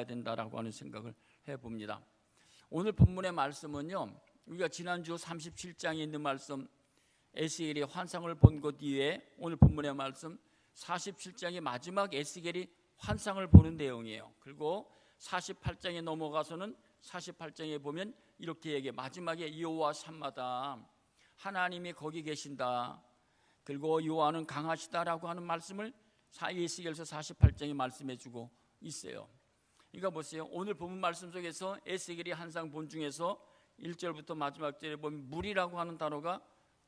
된다라고 하는 생각을 해봅니다. 오늘 본문의 말씀은요, 우리가 지난주 37장에 있는 말씀 에스겔이 환상을 본 것 이외에 오늘 본문의 말씀 47장의 마지막 에스겔이 환상을 보는 내용이에요. 그리고 48장에 넘어가서는 48장에 보면 이렇게 얘기해. 마지막에 여호와 샴마다, 하나님이 거기 계신다, 그리고 여호와는 강하시다라고 하는 말씀을 에스겔서 48장에 말씀해 주고 있어요. 그러니까 보세요. 오늘 본문 말씀 속에서 에스겔이 환상 본 중에서 1절부터 마지막 절에 보면 물이라고 하는 단어가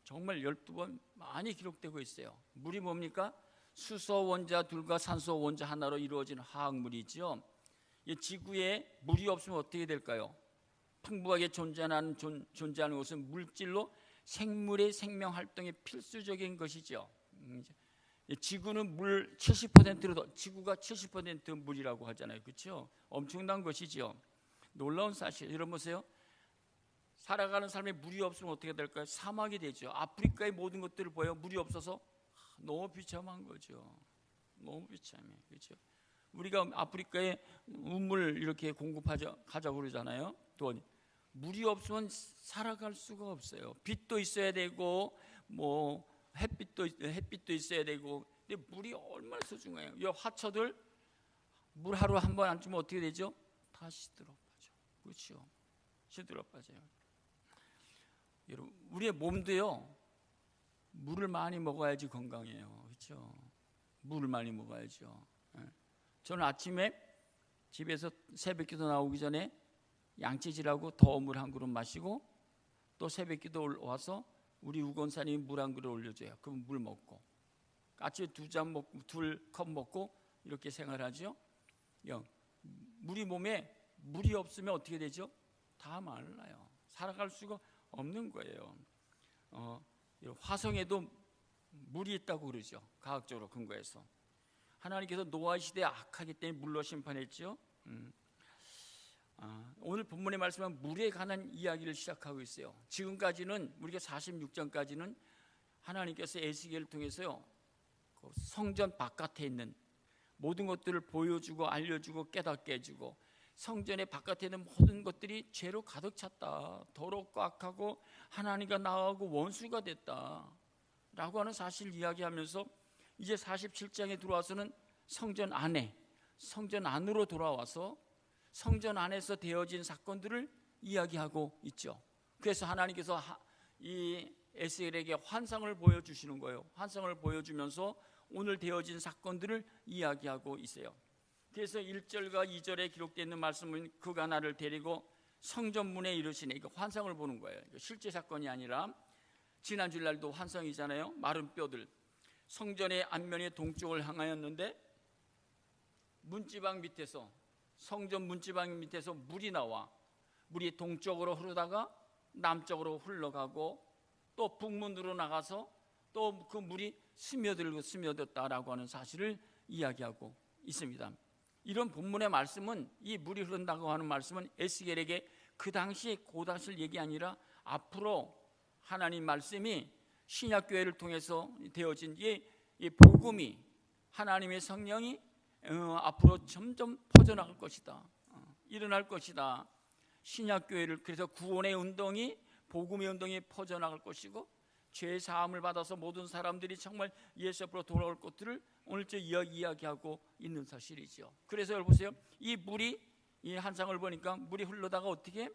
정말 12번 많이 기록되고 있어요. 물이 뭡니까? 수소 원자 둘과 산소 원자 하나로 이루어진 화학물이죠. 이 지구에 물이 없으면 어떻게 될까요? 풍부하게 존재하는 것은 물질로 생물의 생명 활동에 필수적인 것이죠. 지구는 물 70%로, 지구가 70% 물이라고 하잖아요. 그렇죠? 엄청난 것이죠. 놀라운 사실. 여러분 보세요. 살아가는 삶에 물이 없으면 어떻게 될까요? 사막이 되죠. 아프리카의 모든 것들을 보여. 물이 없어서 너무 비참한 거죠. 너무 비참해. 그렇죠? 우리가 아프리카에 우물 이렇게 공급하자고 그러잖아요. 또 물이 없으면 살아갈 수가 없어요. 빛도 있어야 되고 뭐 햇빛도 있어야 되고. 근데 물이 얼마나 소중해요. 이 화초들 물 하루 한 번 안 주면 어떻게 되죠? 다 시들어 빠져. 그렇죠? 시들어 빠져요. 여러분, 우리의 몸도요, 물을 많이 먹어야지 건강해요. 그렇죠? 물을 많이 먹어야죠. 저는 아침에 집에서 새벽기도 나오기 전에 양치질하고 더운 물 한 그릇 마시고, 또 새벽기도 와서 우리 우건사님이 물 한 그릇 올려줘요. 그럼 물 먹고, 아침에 2컵 먹고 이렇게 생활하죠. 우리 몸에 물이 없으면 어떻게 되죠? 다 말라요. 살아갈 수가 없는 거예요. 화성에도 물이 있다고 그러죠. 과학적으로 근거해서. 하나님께서 노아 시대에 악하기 때문에 물로 심판했죠. 오늘 본문의 말씀은 물에 관한 이야기를 시작하고 있어요. 지금까지는 우리가 46장까지는 하나님께서 에스겔을 통해서요, 그 성전 바깥에 있는 모든 것들을 보여주고 알려주고 깨닫게 해주고, 성전의 바깥에 있는 모든 것들이 죄로 가득 찼다, 더럽고 악하고 하나님과 나하고 원수가 됐다 라고 하는 사실을 이야기하면서, 이제 47장에 들어와서는 성전 안으로 돌아와서 성전 안에서 되어진 사건들을 이야기하고 있죠. 그래서 하나님께서 이 에스겔에게 환상을 보여주시는 거예요. 환상을 보여주면서 오늘 되어진 사건들을 이야기하고 있어요. 그래서 1절과 2절에 기록되어 있는 말씀은 그가 나를 데리고 성전문에 이르시네. 이거 환상을 보는 거예요. 이거 실제 사건이 아니라, 지난 주일날도 환상이잖아요. 마른 뼈들, 성전의 앞면이 동쪽을 향하였는데 문지방 밑에서, 성전 문지방 밑에서 물이 나와, 물이 동쪽으로 흐르다가 남쪽으로 흘러가고 또 북문으로 나가서 또 그 물이 스며들었다라고 하는 사실을 이야기하고 있습니다. 이런 본문의 말씀은, 이 물이 흐른다고 하는 말씀은 에스겔에게 그 당시 고다시를 얘기 아니라 앞으로 하나님 말씀이 신약교회를 통해서 되어진 이 복음이, 하나님의 성령이 앞으로 점점 퍼져나갈 것이다, 일어날 것이다. 신약교회를, 그래서 구원의 운동이, 복음의 운동이 퍼져나갈 것이고, 죄 사함을 받아서 모든 사람들이 정말 예수 앞으로 돌아올 것들을 오늘 이야기하고 있는 사실이죠. 그래서 여러분 보세요. 이 물이, 이 환상을 보니까 물이 흘러다가 어떻게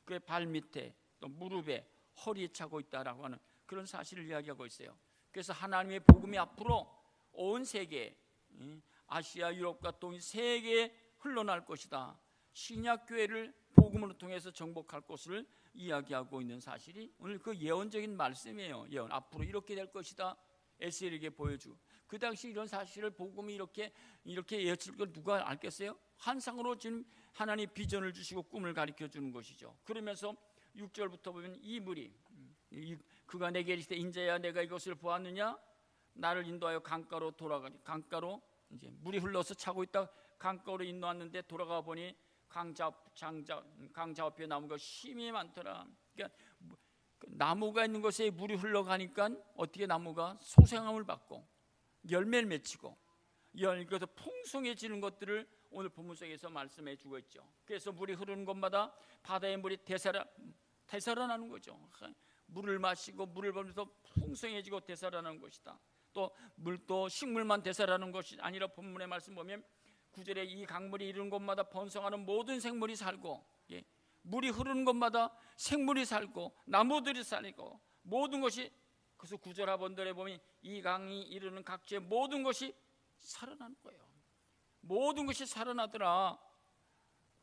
그 발 밑에 또 무릎에 허리에 차고 있다라고 하는 그런 사실을 이야기하고 있어요. 그래서 하나님의 복음이 앞으로 온 세계, 아시아, 유럽과 동이 세계에 흘러날 것이다. 신약교회를 복음으로 통해서 정복할 것을 이야기하고 있는 사실이 오늘 그 예언적인 말씀이에요. 예언, 앞으로 이렇게 될 것이다. 에스겔에게 보여주고, 그 당시 이런 사실을 복음이 이렇게 예언칠 걸 누가 알겠어요? 환상으로 지금 하나님 비전을 주시고 꿈을 가르쳐 주는 것이죠. 그러면서 6절부터 보면 이 물이, 그가 내게 이르시되 인자야 내가 이것을 보았느냐, 나를 인도하여 강가로 돌아가니, 강가로 이제 물이 흘러서 차고 있다. 강가로 인도왔는데 돌아가 보니 강자 앞에 나무가 심이 많더라. 그러니까 나무가 있는 곳에 물이 흘러가니까 어떻게 나무가 소생함을 받고 열매를 맺히고 그래서 풍성해지는 것들을 오늘 본문 속에서 말씀해 주고 있죠. 그래서 물이 흐르는 곳마다 바다의 물이 되살아나는 거죠. 물을 마시고 물을 보면서 풍성해지고 되살아나는 것이다. 또 물도 식물만 되살아나는 것이 아니라 본문의 말씀 보면 9절에 이 강물이 이르는 곳마다 번성하는 모든 생물이 살고, 물이 흐르는 곳마다 생물이 살고 나무들이 살고 모든 것이, 그래서 9절 하반절에 보면 이 강이 이르는 각지의 모든 것이 살아나는 거예요. 모든 것이 살아나더라.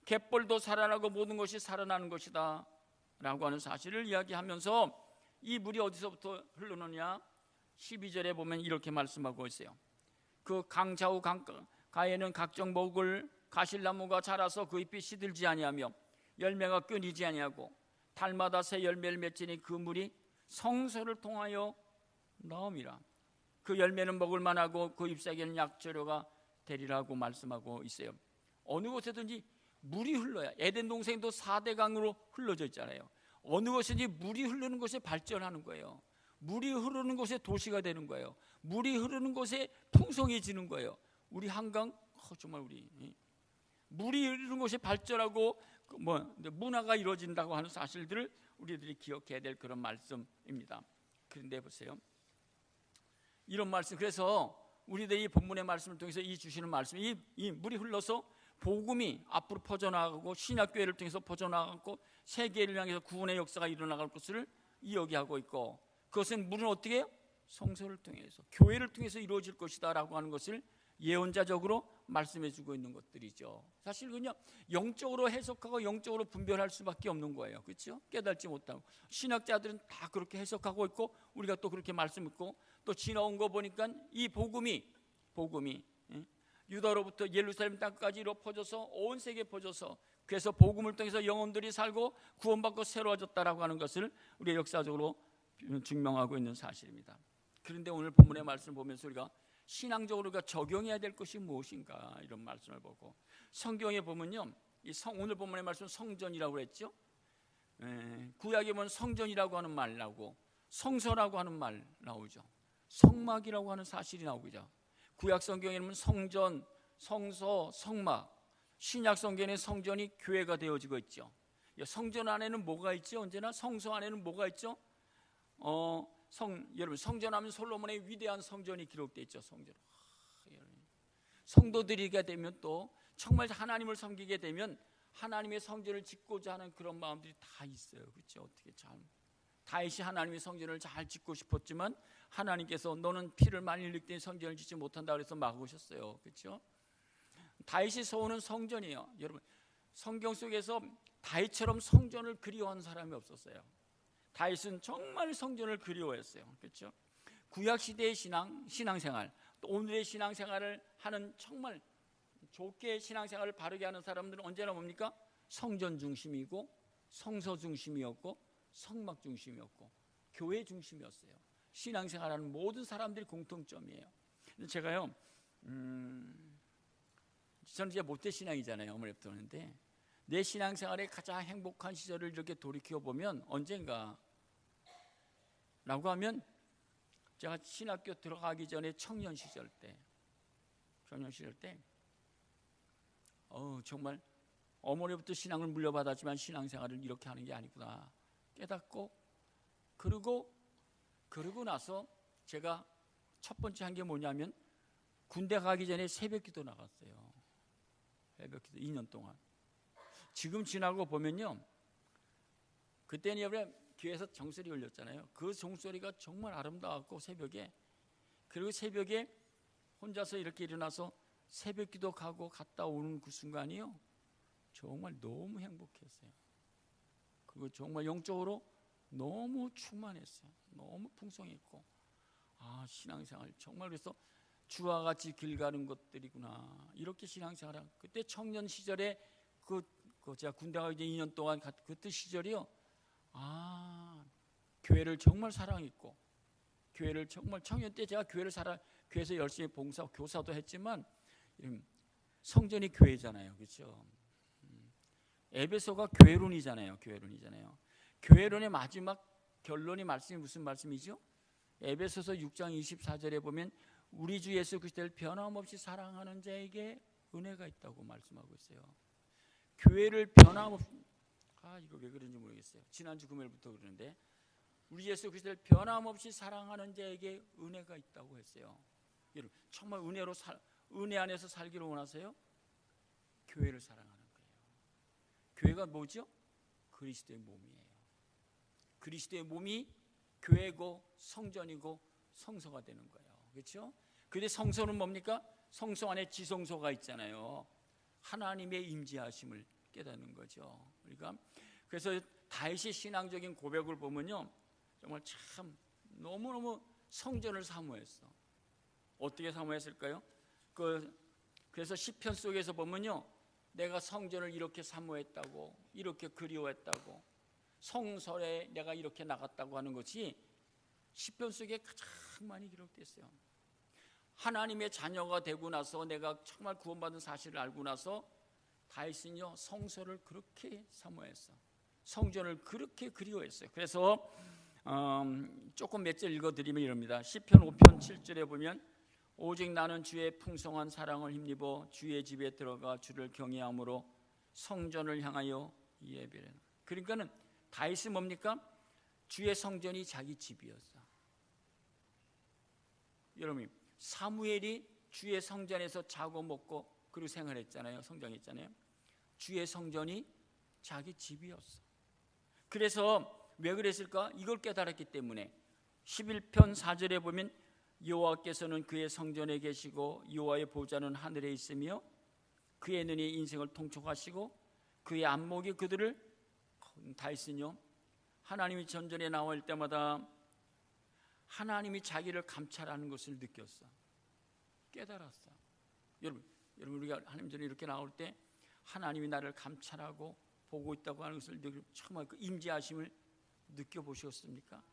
갯벌도 살아나고 모든 것이 살아나는 것이다 라고 하는 사실을 이야기하면서 이 물이 어디서부터 흐르느냐, 12절에 보면 이렇게 말씀하고 있어요. 그 강 좌우 강가에는 각종 목을 가실나무가 자라서 그 잎이 시들지 아니하며 열매가 끊이지 아니하고 달마다 새 열매를 맺으니 그 물이 성소를 통하여 나옴이라. 그 열매는 먹을 만하고 그 잎사귀는 약재료가 되리라고 말씀하고 있어요. 어느 곳에든지 물이 흘러야, 에덴 동생도 4대 강으로 흘러져 있잖아요. 어느 곳이든지 물이 흐르는 곳에 발전하는 거예요. 물이 흐르는 곳에 도시가 되는 거예요. 물이 흐르는 곳에 풍성해지는 거예요. 우리 한강, 정말 우리 물이 흐르는 곳에 발전하고 문화가 이루어진다고 하는 사실들을 우리들이 기억해야 될 그런 말씀입니다. 그런데 보세요, 이런 말씀, 그래서 우리들이 본문의 말씀을 통해서 이 주시는 말씀, 이 물이 흘러서 복음이 앞으로 퍼져나가고 신약교회를 통해서 퍼져나가고 세계를 향해서 구원의 역사가 일어나갈 것을 이야기하고 있고, 그것은 물은 어떻게 해요? 성소를 통해서, 교회를 통해서 이루어질 것이다 라고 하는 것을 예언자적으로 말씀해 주고 있는 것들이죠. 사실 그냥 영적으로 해석하고 영적으로 분별할 수밖에 없는 거예요. 그렇죠? 깨달지 못하고 신학자들은 다 그렇게 해석하고 있고 우리가 또 그렇게 말씀 읽고 또 지나온 거 보니까 이 복음이 유다로부터 예루살렘 땅까지 퍼져서 온 세계에 퍼져서, 그래서 복음을 통해서 영혼들이 살고 구원받고 새로워졌다라고 하는 것을 우리가 역사적으로 증명하고 있는 사실입니다. 그런데 오늘 본문의 말씀을 보면서 우리가 신앙적으로 우리가 적용해야 될 것이 무엇인가, 이런 말씀을 보고, 성경에 보면요, 오늘 본문의 말씀은 성전이라고 했죠. 구약에 보면 성전이라고 하는 말 나오고 성서라고 하는 말 나오죠. 성막이라고 하는 사실이 나오죠. 구약 성경에는 성전, 성서, 성막, 신약 성경의 성전이 교회가 되어지고 있죠. 성전 안에는 뭐가 있죠? 언제나 성서 안에는 뭐가 있죠? 여러분, 성전하면 솔로몬의 위대한 성전이 기록되어 있죠. 성전. 성도들이게 되면 또 정말 하나님을 섬기게 되면 하나님의 성전을 짓고자 하는 그런 마음들이 다 있어요. 그렇죠? 어떻게 참 다윗이 하나님의 성전을 잘 짓고 싶었지만 하나님께서 너는 피를 많이 흘릴 때 성전을 짓지 못한다 그래서 막으셨어요. 그렇죠? 다윗이 세우는 성전이에요. 여러분, 성경 속에서 다윗처럼 성전을 그리워하는 사람이 없었어요. 다윗은 정말 성전을 그리워했어요. 그렇죠? 구약 시대의 신앙생활, 또 오늘의 신앙생활을 하는, 정말 좋게 신앙생활을 바르게 하는 사람들은 언제나 뭡니까? 성전 중심이고 성서 중심이었고 성막 중심이었고 교회 중심이었어요. 신앙생활하는 모든 사람들이 공통점이에요. 제가요, 저는 이제 모태신앙이잖아요. 어머니부터 하는데 내 신앙생활의 가장 행복한 시절을 이렇게 돌이켜보면 언젠가 라고 하면, 제가 신학교 들어가기 전에 청년 시절 때 정말 어머니부터 신앙을 물려받았지만 신앙생활을 이렇게 하는 게 아니구나 깨닫고, 그러고 나서 제가 첫 번째 한 게 뭐냐면 군대 가기 전에 새벽기도 나갔어요. 새벽기도 2년 동안. 지금 지나고 보면요, 그때는 여러분 교회에서 정소리 울렸잖아요. 그 종소리가 정말 아름다웠고 새벽에, 그리고 새벽에 혼자서 이렇게 일어나서 새벽기도 가고 갔다 오는 그 순간이요, 정말 너무 행복했어요. 그리고 정말 영적으로 너무 충만했어요. 너무 풍성했고, 신앙생활 정말, 그래서 주와 같이 길 가는 것들이구나, 이렇게 신앙생활을. 그때 청년 시절에 제가 군대 가기 전 2년 동안 그때 시절이요, 교회를 정말 사랑했고, 교회를 정말 청년 때 제가 교회에서 열심히 봉사, 교사도 했지만 성전이 교회잖아요. 그렇죠? 에베소가 교회론이잖아요. 교회론의 마지막 결론이 말씀이 무슨 말씀이죠? 에베소서 6장 24절에 보면 우리 주 예수 그리스도를 변함없이 사랑하는 자에게 은혜가 있다고 말씀하고 있어요. 교회를 변함없이, 이거 왜 그런지 모르겠어요. 지난주 금요일부터 그러는데, 우리 예수 그리스도를 변함없이 사랑하는 자에게 은혜가 있다고 했어요. 여러분, 정말 은혜 안에서 살기를 원하세요? 교회를 사랑하는 거예요. 교회가 뭐죠? 그리스도의 몸이에요. 그리스도의 몸이 교회고 성전이고 성소가 되는 거예요. 그렇죠? 근데 성소는 뭡니까? 성소 안에 지성소가 있잖아요. 하나님의 임재하심을 깨닫는 거죠. 그래서 다윗의 신앙적인 고백을 보면요, 정말 참 너무너무 성전을 사모했어. 어떻게 사모했을까요? 그래서 시편 속에서 보면요, 내가 성전을 이렇게 사모했다고, 이렇게 그리워했다고, 성설에 내가 이렇게 나갔다고 하는 것이 시편 속에 가장 많이 기록됐어요. 하나님의 자녀가 되고 나서, 내가 정말 구원받은 사실을 알고 나서 다윗은요, 성소를 그렇게 사모했어. 성전을 그렇게 그리워했어요. 그래서 조금 몇 절 읽어드리면 이럽니다. 시편 5편 7절에 보면, 오직 나는 주의 풍성한 사랑을 힘입어 주의 집에 들어가 주를 경외함으로 성전을 향하여 예배를. 그러니까는 다윗은 뭡니까? 주의 성전이 자기 집이었어. 여러분, 사무엘이 주의 성전에서 자고 먹고 그리고 생활했잖아요. 성장했잖아요. 주의 성전이 자기 집이었어. 그래서 왜 그랬을까? 이걸 깨달았기 때문에 11편 4절에 보면, 여호와께서는 그의 성전에 계시고 여호와의 보좌는 하늘에 있으며 그의 눈이 인생을 통촉하시고 그의 안목이 그들을. 다윗은요, 하나님이 전전에 나올 때마다 하나님이 자기를 감찰하는 것을 느꼈어. 깨달았어. 여러분 우리가 하나님 전에 이렇게 나올 때 하나님이 나를 감찰하고 보고 있다고 하는 것을 정말 그 임재하심을 느껴보셨습니까?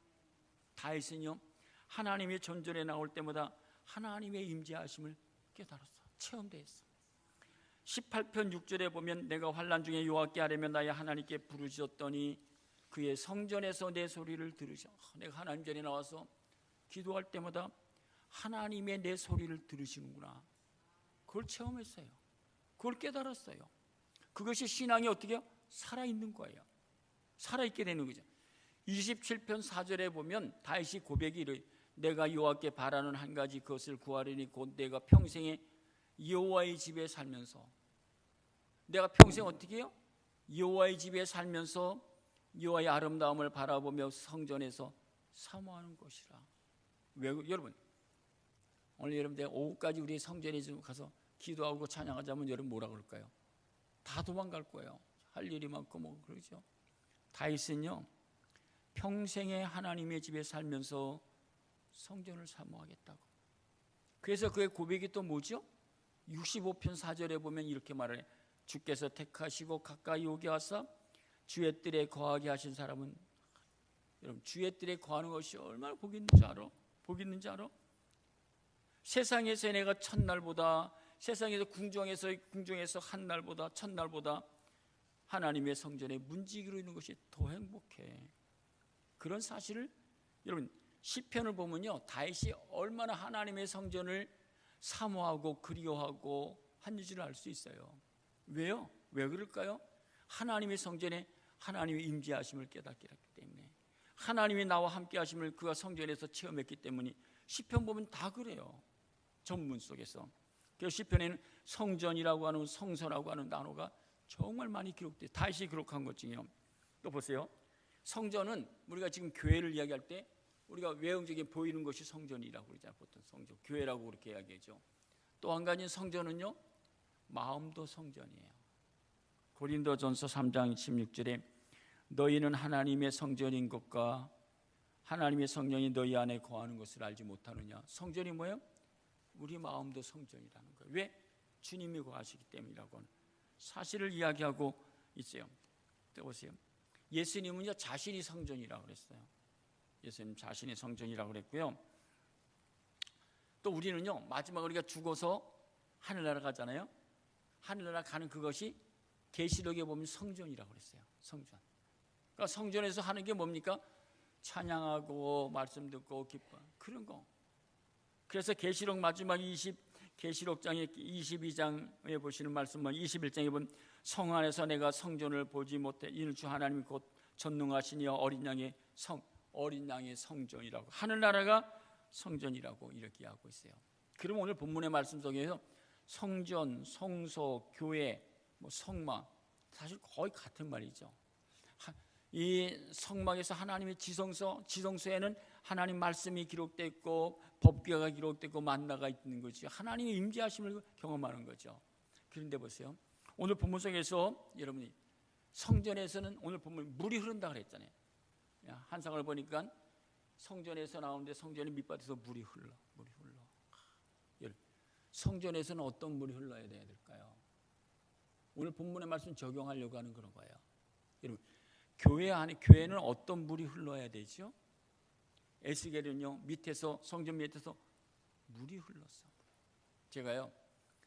다윗은요, 하나님이 전전에 나올 때마다 하나님의 임재하심을 깨달았어. 체험됐어. 18편 6절에 보면, 내가 환난 중에 여호와께 아뢰며 나의 하나님께 부르짖었더니 그의 성전에서 내 소리를 들으셔. 내가 하나님 전에 나와서 기도할 때마다 하나님의 내 소리를 들으시는구나. 그걸 체험했어요. 그걸 깨달았어요. 그것이 신앙이 어떻게 해요? 살아있는 거예요. 살아있게 되는 거죠. 27편 4절에 보면 다윗이 고백이 이르, 내가 여호와께 바라는 한 가지 그것을 구하리니 곧 내가 평생에 여호와의 집에 살면서, 내가 평생 어떻게 해요? 여호와의 집에 살면서 여호와의 아름다움을 바라보며 성전에서 사모하는 것이라. 왜, 여러분, 오늘 여러분들 오후까지 우리 성전에 좀 가서 기도하고 찬양하자면 여러분 뭐라 그럴까요? 다 도망갈 거예요. 할 일이 많고 뭐 그러죠. 다윗은요, 평생에 하나님의 집에 살면서 성전을 사모하겠다고. 그래서 그의 고백이 또 뭐죠? 65편 4절에 보면 이렇게 말해, 주께서 택하시고 가까이 오게 하사 주의 뜰에 거하게 하신 사람은. 여러분, 주의 뜰에 거하는 것이 얼마나 복 있는 줄 알아? 세상에서 내가 첫날보다, 세상에서 궁정에서 한 날보다, 첫날보다 하나님의 성전에 문지기로 있는 것이 더 행복해. 그런 사실을 여러분 시편을 보면요, 다윗이 얼마나 하나님의 성전을 사모하고 그리워하고 한지를 알 수 있어요. 왜요? 왜 그럴까요? 하나님의 성전에 하나님의 임재하심을 깨닫게 했기 때문에, 하나님이 나와 함께 하심을 그가 성전에서 체험했기 때문에. 시편 보면 다 그래요. 전문 속에서. 그 시편에는 성전이라고 하는, 성소라고 하는 단어가 정말 많이 기록돼요. 다윗이 기록한 것 중에요. 또 보세요. 성전은 우리가 지금 교회를 이야기할 때 우리가 외형적인 보이는 것이 성전이라고 그러잖아요. 보통 성전, 교회라고 그렇게 이야기하죠. 또 한 가지 성전은요, 마음도 성전이에요. 고린도전서 3장 16절에 너희는 하나님의 성전인 것과 하나님의 성령이 너희 안에 거하는 것을 알지 못하느냐. 성전이 뭐예요? 우리 마음도 성전이라는 거예요. 왜? 주님이 거하시기 때문이라고 하는 사실을 이야기하고 있어요. 또 보세요. 예수님은요, 자신이 성전이라고 그랬어요. 예수님 자신이 성전이라고 그랬고요. 또 우리는요, 마지막으로 우리가 죽어서 하늘나라 가잖아요. 하늘나라 가는 그것이 계시록에 보면 성전이라고 그랬어요. 성전. 그러니까 성전에서 하는 게 뭡니까? 찬양하고 말씀 듣고 기뻐, 그런 거. 그래서 계시록 마지막 계시록장의 22장에 보시는 말씀은 21장에 보면 성 안에서 내가 성전을 보지 못해 이는 주 하나님이 곧 전능하시니 어린 양의 성전이라고, 하늘나라가 성전이라고 이렇게 하고 있어요. 그럼 오늘 본문의 말씀 속에서 성전, 성소, 교회, 성막 사실 거의 같은 말이죠. 이 성막에서 하나님의 지성소에는 하나님 말씀이 기록되어 있고 법궤가 기록되어 있고 만나가 있는 거죠. 하나님의 임재하심을 경험하는 거죠. 그런데 보세요, 오늘 본문 속에서 여러분이 성전에서는 오늘 본문 물이 흐른다 그랬잖아요. 한상을 보니까 성전에서 나오는데 성전의 밑바닥에서 물이 흘러. 성전에서는 어떤 물이 흘러야 될까요? 오늘 본문의 말씀 적용하려고 하는 그런 거예요. 여러분, 교회는 어떤 물이 흘러야 되죠? 에스겔은요, 성전 밑에서 물이 흘렀어. 제가요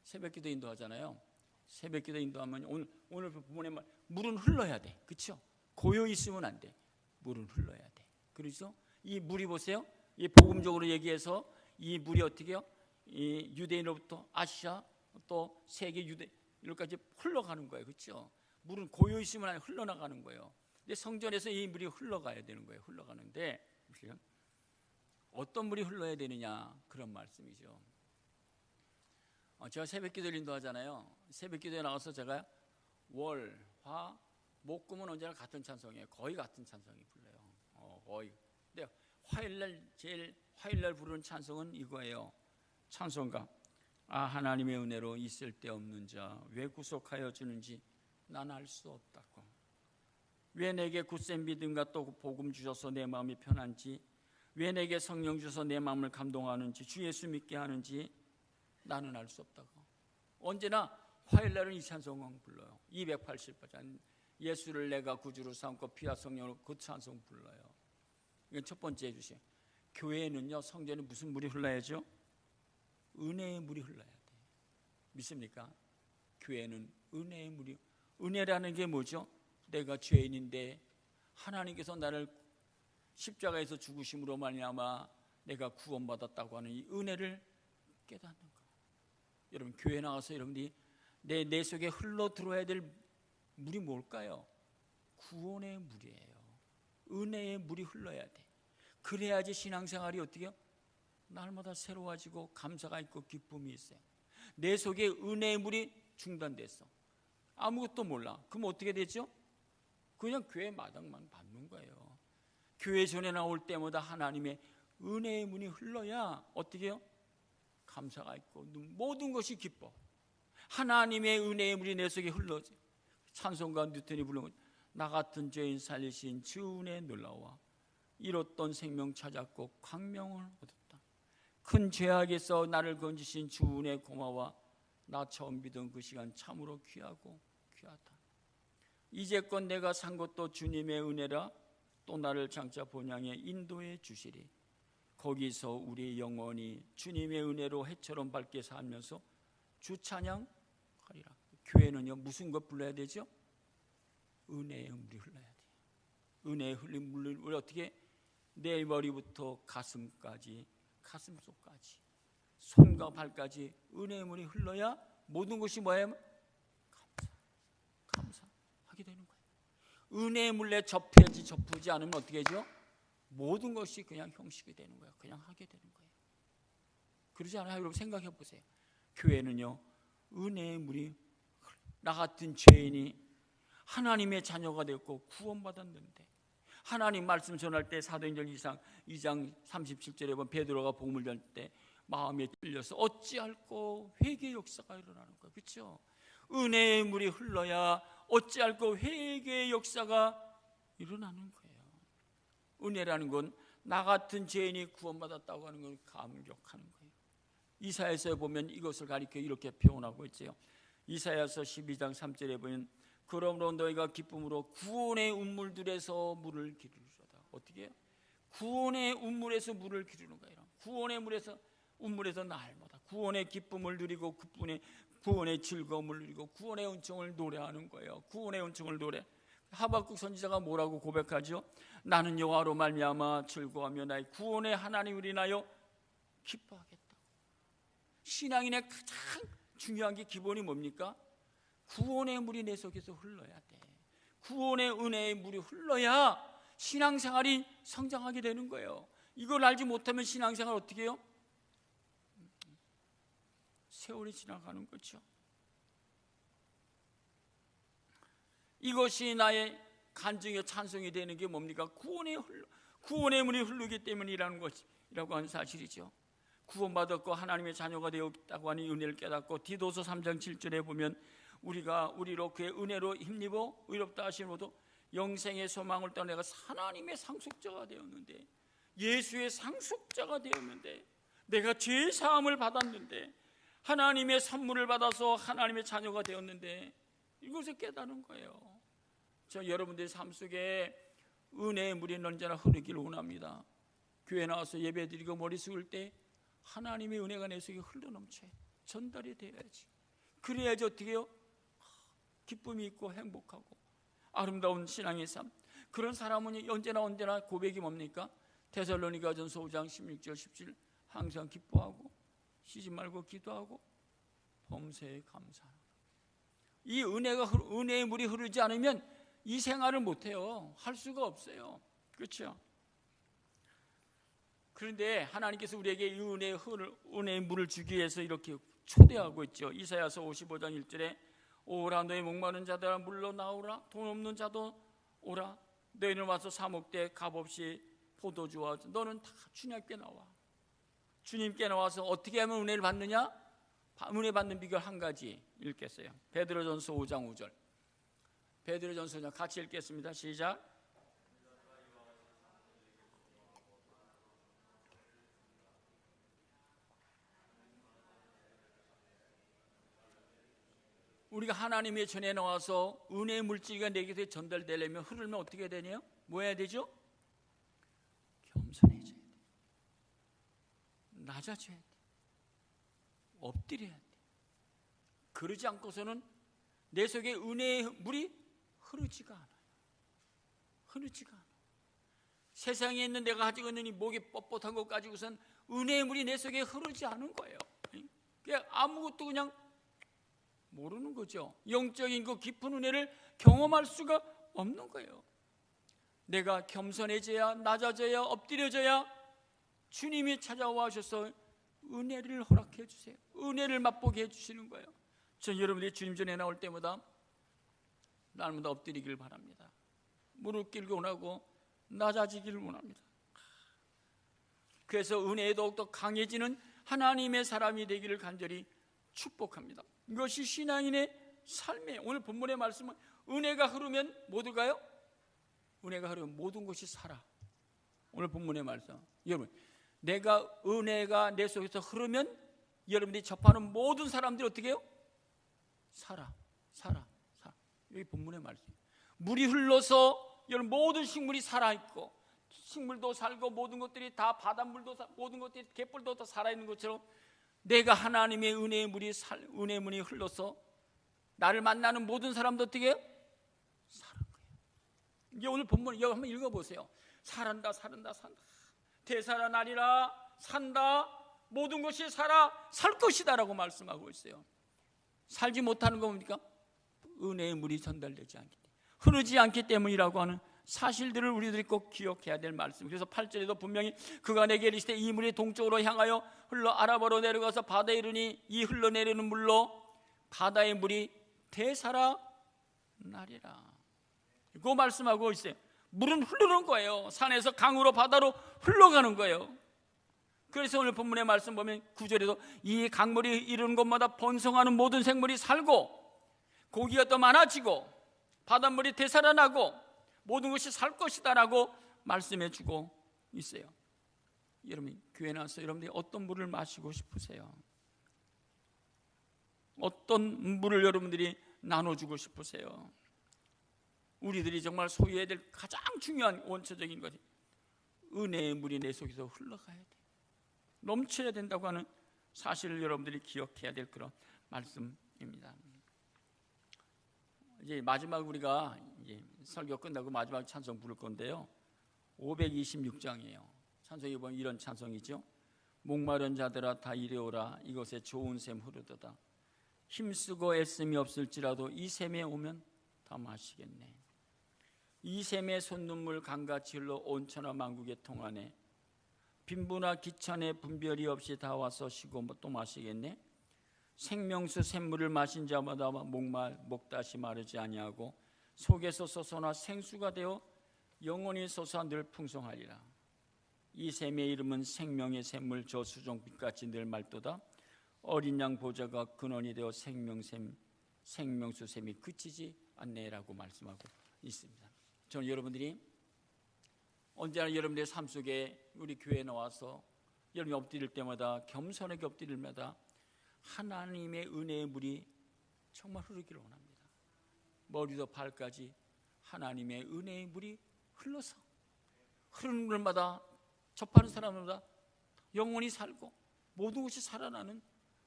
새벽기도 인도하잖아요. 새벽기도 인도하면 오늘 본문의 말, 물은 흘러야 돼, 그렇죠? 고요 있으면 안 돼. 물은 흘러야 돼. 그렇죠? 이 물이 보세요. 이 복음적으로 얘기해서 이 물이 어떻게요? 이 유대인으로부터 아시아 또 세계 유대인까지 흘러가는 거예요, 그렇죠? 물은 고요 있으면 안 돼, 흘러나가는 거예요. 근데 성전에서 이 물이 흘러가야 되는 거예요. 흘러가는데 어떤 물이 흘러야 되느냐, 그런 말씀이죠. 제가 새벽기도를 인도하잖아요. 새벽기도에 나가서 제가 월, 화, 목, 금은 언제나 같은 찬송이에요. 거의 같은 찬송이 불러요. 거의. 근데 화요일날 부르는 찬송은 이거예요. 찬송가, 하나님의 은혜로 있을 데 없는 자 왜 구속하여 주는지 난 알 수 없다고. 왜 내게 굳센 믿음과 또 복음 주셔서 내 마음이 편한지, 왜 내게 성령 주셔서 내 마음을 감동하는지, 주 예수 믿게 하는지 나는 알 수 없다고. 언제나 화요일날은 이 찬송을 불러요. 280번 예수를 내가 구주로 삼고 피와 성령으로 그 찬송 불러요. 이건 첫 번째 해주세요. 교회는요, 성전에 무슨 물이 흘러야죠? 은혜의 물이 흘러야 돼. 믿습니까? 교회는 은혜의 물이. 은혜라는 게 뭐죠? 내가 죄인인데 하나님께서 나를 십자가에서 죽으심으로 말미암아 내가 구원받았다고 하는 이 은혜를 깨닫는 거. 여러분, 교회 나가서 여러분들이 내 속에 흘러 들어와야 될 물이 뭘까요? 구원의 물이에요. 은혜의 물이 흘러야 돼. 그래야지 신앙생활이 어떻게요? 날마다 새로워지고 감사가 있고 기쁨이 있어요. 내 속에 은혜의 물이 중단됐어. 아무것도 몰라. 그럼 어떻게 되죠? 그냥 교회 마당만 밟는 거예요. 교회 전에 나올 때마다 하나님의 은혜의 문이 흘러야 어떻게 해요? 감사가 있고 모든 것이 기뻐. 하나님의 은혜의 물이 내 속에 흘러지. 찬송가 뉴턴이 부르는 나 같은 죄인 살리신 주 은혜 놀라워 잃었던 생명 찾았고 광명을 얻었다. 큰 죄악에서 나를 건지신 주 은혜 고마워. 나 처음 믿은 그 시간 참으로 귀하고 귀하다. 이제껏 내가 산 것도 주님의 은혜라. 또 나를 장차 본향에 인도해 주시리. 거기서 우리 영혼이 주님의 은혜로 해처럼 밝게 살면서 주 찬양하리라. 교회는요, 무슨 것 불러야 되죠? 은혜의 물이 흘러야 돼요. 은혜의 흘린 물을 어떻게? 내 머리부터 가슴까지, 가슴속까지, 손과 발까지 은혜의 물이 흘러야 모든 것이 뭐예요? 감사하게 되는 거예요. 은혜의 물에 접지 않으면 어떻게 되죠? 모든 것이 그냥 형식이 되는 거예요. 그냥 하게 되는 거예요. 그러지 않아요? 여러분 생각해 보세요. 교회는요, 은혜의 물이, 나 같은 죄인이 하나님의 자녀가 되었고 구원받았는데, 하나님 말씀 전할 때 사도행전 2장 37절에 보면 베드로가 복음을 전할 때 마음에 찔려서 어찌할꼬 회개 역사가 일어나는 거예요. 그렇죠? 은혜의 물이 흘러야 어찌할꼬 회개의 역사가 일어나는 거예요. 은혜라는 건 나 같은 죄인이 구원받았다고 하는 걸 감격하는 거예요. 이사야서에 보면 이것을 가리켜 이렇게 표현하고 있죠. 이사야서 12장 3절에 보면 그러므로 너희가 기쁨으로 구원의 운물들에서 물을 기르리로다. 어떻게 해요? 구원의 운물에서 물을 기르는 거예요. 구원의 운물에서 날마다 구원의 기쁨을 누리고 구원의 즐거움을 누리고 구원의 은총을 노래하는 거예요. 구원의 은총을 노래. 하박국 선지자가 뭐라고 고백하죠? 나는 여호와로 말미암아 즐거워하며 나의 구원의 하나님을 인하여 기뻐하겠다. 신앙인의 가장 중요한 게 기본이 뭡니까? 구원의 물이 내 속에서 흘러야 돼. 구원의 은혜의 물이 흘러야 신앙생활이 성장하게 되는 거예요. 이걸 알지 못하면 신앙생활 어떻게 해요? 세월이 지나가는 거죠. 이것이 나의 간증의 찬송이 되는 게 뭡니까? 구원의 물이 흐르기 때문이라는 것이라고 하는 사실이죠. 구원받았고 하나님의 자녀가 되었다고 하는 은혜를 깨닫고 디도서 3장 7절에 보면 우리로 그의 은혜로 힘입어 의롭다 하심으로도 영생의 소망을 떠나 내가 하나님의 상속자가 되었는데, 예수의 상속자가 되었는데, 내가 죄 사함을 받았는데, 하나님의 선물을 받아서 하나님의 자녀가 되었는데, 이것을 깨닫는 거예요. 저 여러분들의 삶 속에 은혜의 물이 언제나 흐르기를 원합니다. 교회 나와서 예배드리고 머리 숙일 때 하나님의 은혜가 내 속에 흘러넘쳐야 전달이 돼야지. 그래야지 어떻게 해요? 기쁨이 있고 행복하고 아름다운 신앙의 삶. 그런 사람은 언제나 고백이 뭡니까? 데살로니가전서 5장 16절 17 항상 기뻐하고 쉬지 말고 기도하고 범사에 감사하라. 이 은혜의 물이 흐르지 않으면 이 생활을 못해요. 할 수가 없어요. 그렇죠? 그런데 하나님께서 우리에게 이 은혜의 물을 주기 위해서 이렇게 초대하고 있죠. 이사야서 55장 1절에 오라 너희 목마른 자들아 물러 나오라, 돈 없는 자도 오라, 너희는 와서 사 먹되 값없이 포도주와 너는 다 주님께 나와. 주님께 나와서 어떻게 하면 은혜를 받느냐? 은혜 받는 비결 한 가지 읽겠어요. 베드로전서 5장 5절. 베드로전서 5장 같이 읽겠습니다. 시작. 우리가 하나님의 전에 나와서 은혜의 물질이 내게 전달되려면 흐르면 어떻게 되냐? 뭐 해야 되죠? 겸손해져야 돼. 낮아져야 돼. 엎드려야 돼. 그러지 않고서는 내 속에 은혜의 물이 흐르지가 않아요. 흐르지가 않아요. 세상에 있는 내가 가지고 있는 이 목이 뻣뻣한 것 가지고선 은혜의 물이 내 속에 흐르지 않은 거예요. 그냥 아무것도 그냥 모르는 거죠. 영적인 그 깊은 은혜를 경험할 수가 없는 거예요. 내가 겸손해져야, 낮아져야, 엎드려져야 주님이 찾아와 주셔서 은혜를 허락해 주세요. 은혜를 맛보게 해주시는 거예요. 전 여러분들이 주님 전에 나올 때마다 날마다 엎드리길 바랍니다. 무릎 꿇기 원하고 낮아지기를 원합니다. 그래서 은혜에 더욱더 강해지는 하나님의 사람이 되기를 간절히 축복합니다. 이것이 신앙인의 삶이에요. 오늘 본문의 말씀은 은혜가 흐르면 모두가요? 은혜가 흐르면 모든 것이 살아. 오늘 본문의 말씀, 여러분, 은혜가 내 속에서 흐르면 여러분들이 접하는 모든 사람들이 어떻게 해요? 살아. 여기 본문의 말씀. 물이 흘러서 여러분 모든 식물이 살아있고, 식물도 살고 모든 것들이 다 바닷물도 모든 것들이 갯벌도 다 살아있는 것처럼 내가 하나님의 은혜의 물이 흘러서 나를 만나는 모든 사람도 어떻게 해요? 사는 거예요. 이게 오늘 본문 여기 한번 읽어보세요. 산다. 되살아나리라, 산다, 모든 것이 살 것이다라고 말씀하고 있어요. 살지 못하는 거 뭡니까? 은혜의 물이 전달되지 않기 때문에, 흐르지 않기 때문이라고 하는 사실들을 우리들이 꼭 기억해야 될 말씀. 그래서 8절에도 분명히 그가 내게 이르시되 이 물이 동쪽으로 향하여 흘러 아라바로 내려가서 바다에 이르니 이 흘러내리는 물로 바다의 물이 되살아나리라. 그 말씀하고 있어요. 물은 흐르는 거예요. 산에서 강으로 바다로 흘러가는 거예요. 그래서 오늘 본문의 말씀 보면 9절에도 이 강물이 이르는 곳마다 번성하는 모든 생물이 살고 고기가 더 많아지고 바닷물이 되살아나고 모든 것이 살 것이다 라고 말씀해 주고 있어요. 여러분, 교회 나와서 여러분들이 어떤 물을 마시고 싶으세요? 어떤 물을 여러분들이 나눠주고 싶으세요? 우리들이 정말 소유해야 될 가장 중요한 원초적인 것이 은혜의 물이 내 속에서 흘러가야 돼, 넘쳐야 된다고 하는 사실을 여러분들이 기억해야 될 그런 말씀입니다. 이제 마지막 우리가 이제 설교 끝나고 마지막 찬송 부를 건데요, 526장이에요. 찬송에 보면 이런 찬송이죠. 목마른 자들아 다 이리오라. 이곳에 좋은 샘 흐르도다. 힘쓰고 애씀이 없을지라도 이 샘에 오면 다 마시겠네. 이 샘에 손눈물 강같이 흘러 온 천하 만국에 통하네. 빈부나 기천에 분별이 없이 다 와서 쉬고 또 마시겠네. 생명수 샘물을 마신 자마다 목 다시 마르지 아니하고 속에서 솟아나 생수가 되어 영원히 솟아 늘 풍성하리라. 이 샘의 이름은 생명의 샘물 저수종빛같이 늘 맑도다. 어린 양 보좌가 근원이 되어 생명수 샘이 그치지 않네라고 말씀하고 있습니다. 저는 여러분들이 언제나 여러분들의 삶 속에 우리 교회에 나와서 여러분이 엎드릴 때마다 겸손하게 엎드릴 때마다 하나님의 은혜의 물이 정말 흐르기를 원합니다. 머리부터 발까지 하나님의 은혜의 물이 흘러서 흐르는 곳마다 접하는 사람마다 영혼이 살고 모든 것이 살아나는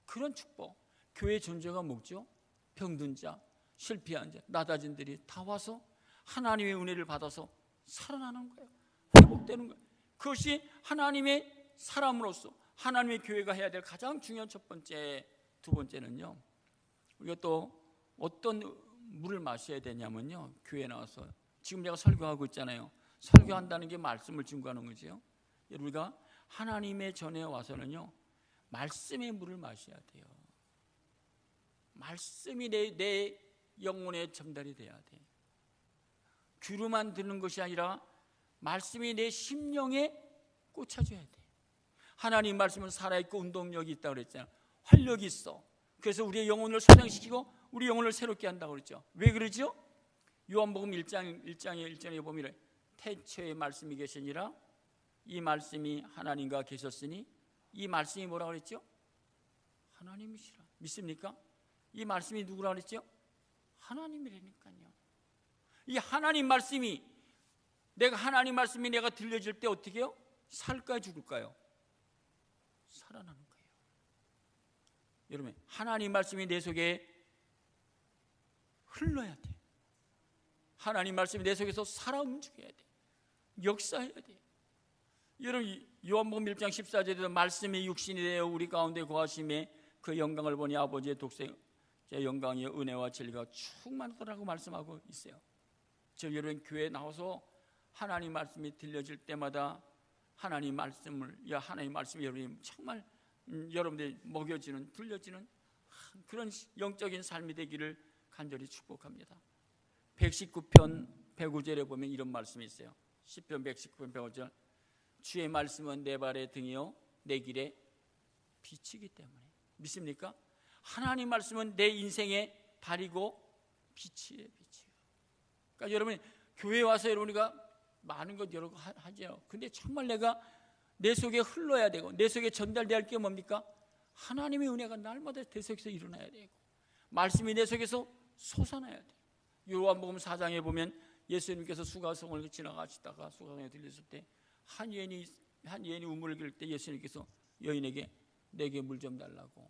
그런 축복. 교회의 존재가 뭐죠? 병든 자, 실패한 자, 나다진들이 다 와서 하나님의 은혜를 받아서 살아나는 거예요. 회복되는 거예요. 그것이 하나님의 사람으로서 하나님의 교회가 해야 될 가장 중요한 첫 번째. 두 번째는요, 우리가 또 어떤 물을 마셔야 되냐면요, 교회에 나와서 지금 제가 설교하고 있잖아요. 설교한다는 게 말씀을 증거하는 거죠. 우리가 하나님의 전에 와서는요, 말씀의 물을 마셔야 돼요. 말씀이 내 영혼에 전달이 돼야 돼. 귀로만 듣는 것이 아니라 말씀이 내 심령에 꽂혀줘야 돼. 하나님 말씀은 살아있고 운동력이 있다고 그랬잖아요. 활력이 있어. 그래서 우리의 영혼을 소장시키고 우리 영혼을 새롭게 한다고 그랬죠. 왜 그러죠? 요한복음 1장에 보면 태초에 말씀이 계시니라. 이 말씀이 하나님과 계셨으니. 이 말씀이 뭐라고 그랬죠? 하나님이시라. 믿습니까? 이 말씀이 누구라고 그랬죠? 하나님이라니까요. 이 하나님 말씀이 하나님 말씀이 내가 들려질 때 어떻게 해요? 살까요, 죽을까요? 살아나는 거예요. 여러분, 하나님 말씀이 내 속에 흘러야 돼. 하나님 말씀이 내 속에서 살아 움직여야 돼. 역사해야 돼. 여러분, 요한복음 1장 14절에도 말씀이 육신이 되어 우리 가운데 거하심에 그 영광을 보니 아버지의 독생 제 영광의 은혜와 진리가 충만하다고 말씀하고 있어요. 저 여러분 교회에 나와서 하나님 말씀이 들려질 때마다 하나님 말씀이 여러분이 정말 여러분들이 먹여지는 들려지는 그런 영적인 삶이 되기를 간절히 축복합니다. 119편 105절에 보면 이런 말씀이 있어요. 시편 119편 105절 주의 말씀은 내 발의 등이요 내 길에 빛이기 때문에. 믿습니까? 하나님 말씀은 내 인생의 발이고 빛이에요. 그러니까 여러분 교회에 와서 여러분이가 많은 것 여러 거 하죠. 근데 정말 내가 내 속에 흘러야 되고 내 속에 전달돼야 할 게 뭡니까? 하나님의 은혜가 날마다 내 속에서 일어나야 되고 말씀이 내 속에서 솟아나야 돼. 요한복음 4장에 보면 예수님께서 수가성을 지나가시다가 수가성에 들렸을 때 한 여인이 우물을 길 때 예수님께서 여인에게 내게 물 좀 달라고.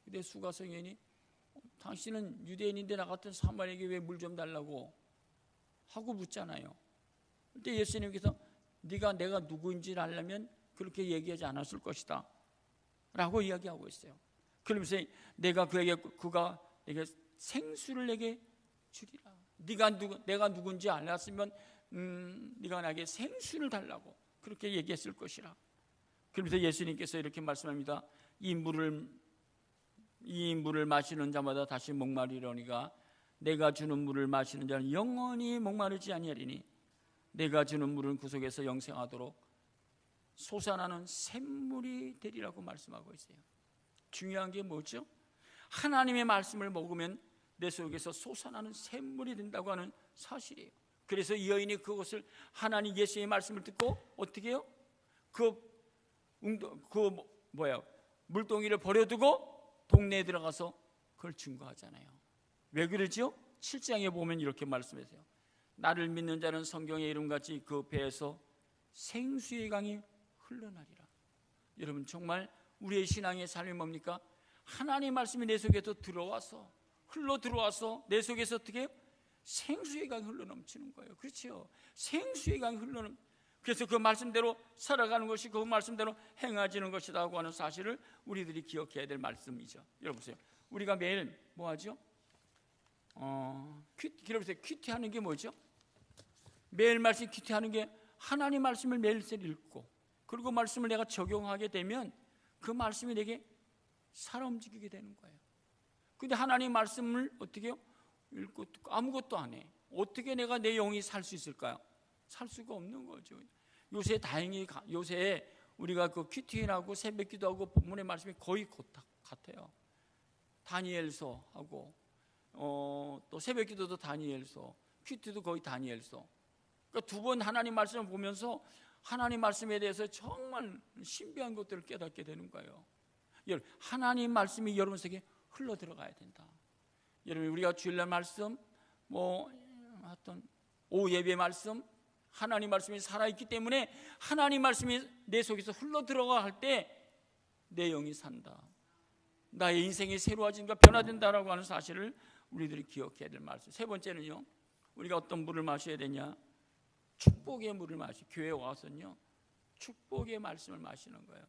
근데 수가성 여인이 당신은 유대인인데 나 같은 사마리아에게 왜 물 좀 달라고 하고 묻잖아요. 그때 예수님께서 네가 내가 누구인지를 알려면 그렇게 얘기하지 않았을 것이다 라고 이야기하고 있어요. 그러면서 그가 내게 생수를 내게 주리라. 내가 누군지 알았으면 네가 나에게 생수를 달라고 그렇게 얘기했을 것이라. 그러면서 예수님께서 이렇게 말씀합니다. 이 물을 마시는 자마다 다시 목마르리로니가 내가 주는 물을 마시는 자는 영원히 목마르지 아니하리니 내가 주는 물은 그 속에서 영생하도록 솟아나는 샘물이 되리라고 말씀하고 있어요. 중요한 게 뭐죠? 하나님의 말씀을 먹으면 내 속에서 솟아나는 샘물이 된다고 하는 사실이에요. 그래서 이 여인이 그것을 하나님 예수의 말씀을 듣고 어떻게 해요? 물동이를 버려두고 동네에 들어가서 그걸 증거하잖아요. 왜 그러죠? 7장에 보면 이렇게 말씀하세요. 나를 믿는 자는 성경의 이름같이 그 배에서 생수의 강이 흘러나리라. 여러분 정말 우리의 신앙의 삶이 뭡니까? 하나님의 말씀이 내 속에서 흘러 들어와서 내 속에서 어떻게 해요? 생수의 강이 흘러넘치는 거예요. 그렇죠? 생수의 강이 흘러넘. 그래서 그 말씀대로 살아가는 것이 그 말씀대로 행해지는 것이라고 하는 사실을 우리들이 기억해야 될 말씀이죠. 여러분 보세요. 우리가 매일 뭐 하죠? 큐티하는 게 뭐죠? 매일 말씀 큐티하는 게 하나님 말씀을 매일 읽고, 그리고 말씀을 내가 적용하게 되면 그 말씀이 내게 살아 움직이게 되는 거예요. 근데 하나님 말씀을 어떻게 해요? 읽고 듣고 아무것도 안 해. 어떻게 내가 내 영이 살 수 있을까요? 살 수가 없는 거죠. 요새 다행히 요새 우리가 그 큐티인하고 새벽 기도하고 본문의 말씀이 거의 같아요. 다니엘서하고 또 새벽 기도도 다니엘서, 큐티도 거의 다니엘서. 그러니까 두 번 하나님 말씀을 보면서 하나님 말씀에 대해서 정말 신비한 것들을 깨닫게 되는 거예요. 여러분, 하나님 말씀이 여러분 속에 흘러 들어가야 된다. 여러분, 우리가 주일날 말씀, 어떤 오후 예배 말씀, 하나님 말씀이 살아있기 때문에 하나님 말씀이 내 속에서 흘러 들어갈 때 내 영이 산다. 나의 인생이 새로워진다, 변화된다라고 하는 사실을 우리들이 기억해야 될 말씀. 세 번째는요, 우리가 어떤 물을 마셔야 되냐? 축복의 물을 교회에 와서는요, 축복의 말씀을 마시는 거예요.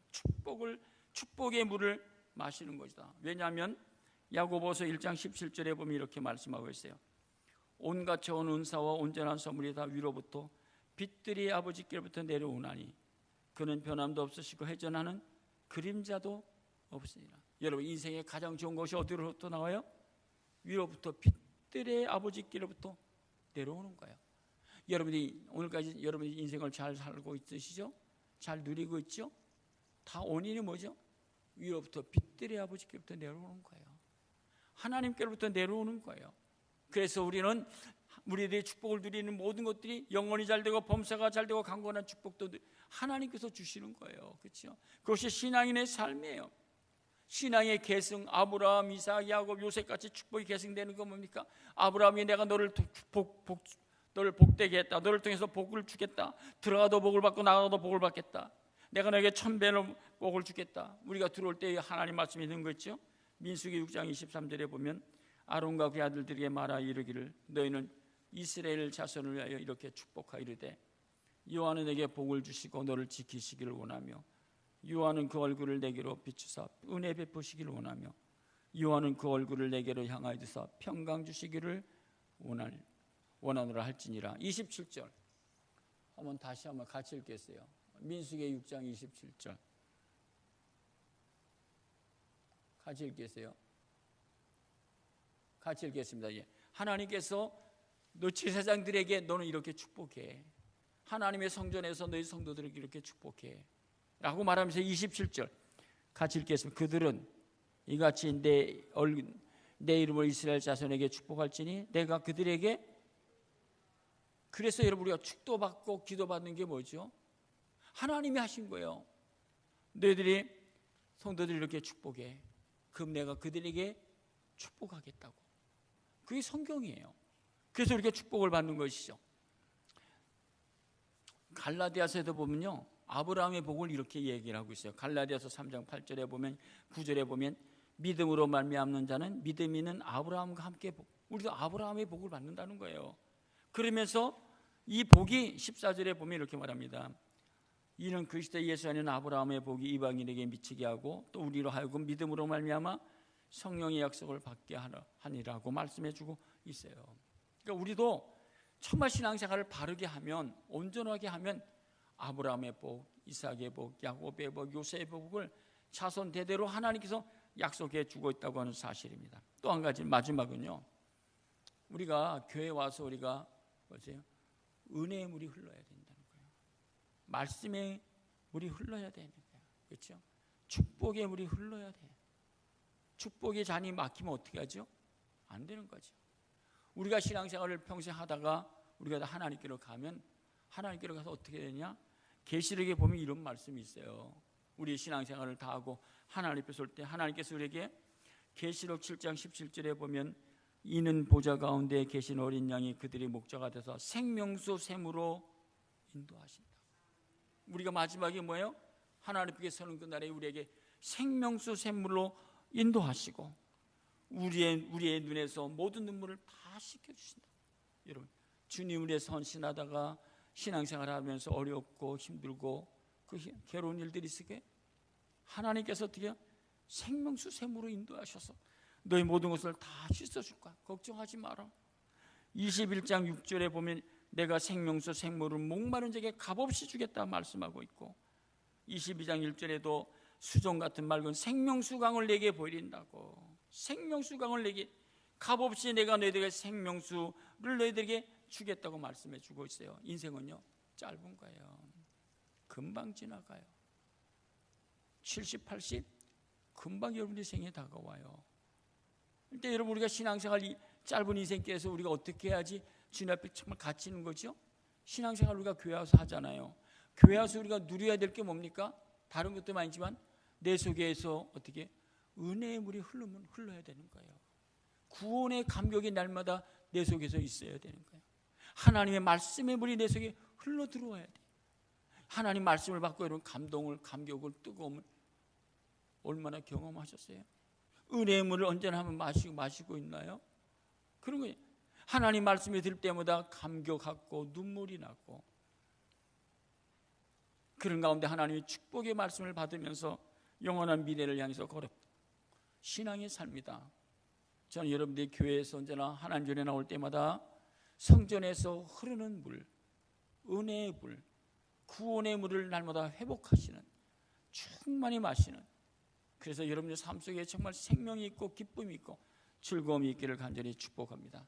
축복의 물을 마시는 것이다. 왜냐하면 야고보서 1장 17절에 보면 이렇게 말씀하고 있어요. 온갖 좋은 은사와 온전한 선물이 다 위로부터 빛들이 아버지께로부터 내려오나니 그는 변함도 없으시고 회전하는 그림자도 없으니라. 여러분, 인생의 가장 좋은 것이 어디로부터 나와요? 위로부터 빛들의 아버지께로부터 내려오는 거예요. 여러분이 오늘까지 여러분이 인생을 잘 살고 있으시죠? 잘 누리고 있죠? 다 원인이 뭐죠? 위로부터 빛들의 아버지께로부터 내려오는 거예요. 하나님께로부터 내려오는 거예요. 그래서 우리들의 축복을 누리는 모든 것들이 영혼이 잘 되고 범사가 잘 되고 강건한 축복도 하나님께서 주시는 거예요. 그렇죠? 그것이 신앙인의 삶이에요. 신앙의 계승, 아브라함, 이삭, 야곱, 요셉같이 축복이 계승되는 건 뭡니까? 아브라함이 내가 너를 복되게 했다. 너를 통해서 복을 주겠다. 들어가도 복을 받고 나가도 복을 받겠다. 내가 너에게 1000배の 복을 주겠다. 우리가 들어올 때 하나님 말씀이 있는 거 있죠? 민수기 6장 23절에 보면 아론과 그의 아들들에게 말하 이르기를 너희는 이스라엘 자손을 위하여 이렇게 축복하 이르되 여호와는 내게 복을 주시고 너를 지키시기를 원하며 여호와는 그 얼굴을 내게로 비추사 은혜 베푸시기를 원하며 여호와는 그 얼굴을 내게로 향하여 드사 평강 주시기를 원하노라 할지니라. 27절 한번 다시 한번 같이 읽겠어요. 민수기 6장 27절 같이 읽겠어요. 같이 읽겠습니다. 예. 하나님께서 너 제사장들에게 너는 이렇게 축복해. 하나님의 성전에서 너희 성도들에게 이렇게 축복해 라고 말하면서 27절 같이 읽겠습니다. 그들은 이같이 내 이름을 이스라엘 자손에게 축복할지니 내가 그들에게. 그래서 여러분, 우리가 축도받고 기도받는 게 뭐죠? 하나님이 하신 거예요. 너희들이 성도들 이렇게 축복해. 그럼 내가 그들에게 축복하겠다고. 그게 성경이에요. 그래서 우리가 축복을 받는 것이죠. 갈라디아서에도 보면요, 아브라함의 복을 이렇게 얘기를 하고 있어요. 갈라디아서 3장 8절에 보면 9절에 보면 믿음으로 말미암는 자는 믿음이 있는 아브라함과 함께 우리도 아브라함의 복을 받는다는 거예요. 그러면서 이 복이 14절에 보면 이렇게 말합니다. 이는 그리스도 예수 안에는 아브라함의 복이 이방인에게 미치게 하고 또 우리로 하여금 믿음으로 말미암아 성령의 약속을 받게 하니라고 말씀해주고 있어요. 그러니까 우리도 정말 신앙생활을 바르게 하면, 온전하게 하면 아브라함의 복, 이삭의 복, 야곱의 복, 요셉의 복을 자손 대대로 하나님께서 약속해 주고 있다고 하는 사실입니다. 또 한 가지 마지막은요, 우리가 교회에 와서 우리가 보세요, 은혜의 물이 흘러야 된다는 거예요. 말씀의 물이 흘러야 되는 거예요. 그렇죠? 축복의 물이 흘러야 돼요. 축복의 잔이 막히면 어떻게 하죠? 안 되는 거죠. 우리가 신앙생활을 평생 하다가 우리가 하나님께로 가면, 하나님께로 가서 어떻게 되냐? 계시록에 보면 이런 말씀이 있어요. 우리 신앙생활을 다 하고 하나님 앞에 설 때 하나님께서 우리에게 계시록 7장 17절에 보면 이는 보좌 가운데 계신 어린 양이 그들의 목자가 돼서 생명수 샘으로 인도하신다. 우리가 마지막에 뭐예요? 하나님께 서는 그날에 우리에게 생명수 샘물로 인도하시고 우리의 눈에서 모든 눈물을 다 씻겨주신다. 여러분, 주님을 위해 헌신하다가 신앙생활 하면서 어렵고 힘들고 그 괴로운 일들이 있으게 하나님께서 어떻게 생명수 샘으로 인도하셔서 너희 모든 것을 다 씻어줄 거야. 걱정하지 마라. 21장 6절에 보면 내가 생명수 생물을 목마른 자에게 값없이 주겠다 말씀하고 있고 22장 1절에도 수종 같은 맑은 생명수강을 내게 보이린다고. 생명수강을 내게 값없이 내가 너희들에게 생명수를 너희들에게 주겠다고 말씀해 주고 있어요. 인생은요 짧은 거예요. 금방 지나가요. 70, 80 금방 여러분의 생에 다가와요. 그러니까 여러분 우리가 신앙생활 이 짧은 인생께서 우리가 어떻게 해야지 주님 앞에 정말 갇히는 거죠? 신앙생활 우리가 교회 와서 하잖아요. 교회 와서 우리가 누려야 될 게 뭡니까? 다른 것도 아니지만 내 속에서 어떻게 은혜의 물이 흘러야 되는 거예요. 구원의 감격이 날마다 내 속에서 있어야 되는 거예요. 하나님의 말씀의 물이 내 속에 흘러 들어와야 돼요. 하나님 말씀을 받고 여러분 감동을, 감격을, 뜨거움을 얼마나 경험하셨어요? 은혜의 물을 언제나 한번 마시고 있나요? 그런 거예요. 하나님 말씀이 들을 때마다 감격하고 눈물이 나고 그런 가운데 하나님의 축복의 말씀을 받으면서 영원한 미래를 향해서 걸어 신앙의 삶이다. 저는 여러분들이 교회에서 언제나 하나님 전에 나올 때마다 성전에서 흐르는 물, 은혜의 물, 구원의 물을 날마다 회복하시는 충만히 마시는 그래서 여러분의 삶 속에 정말 생명이 있고 기쁨이 있고 즐거움이 있기를 간절히 축복합니다.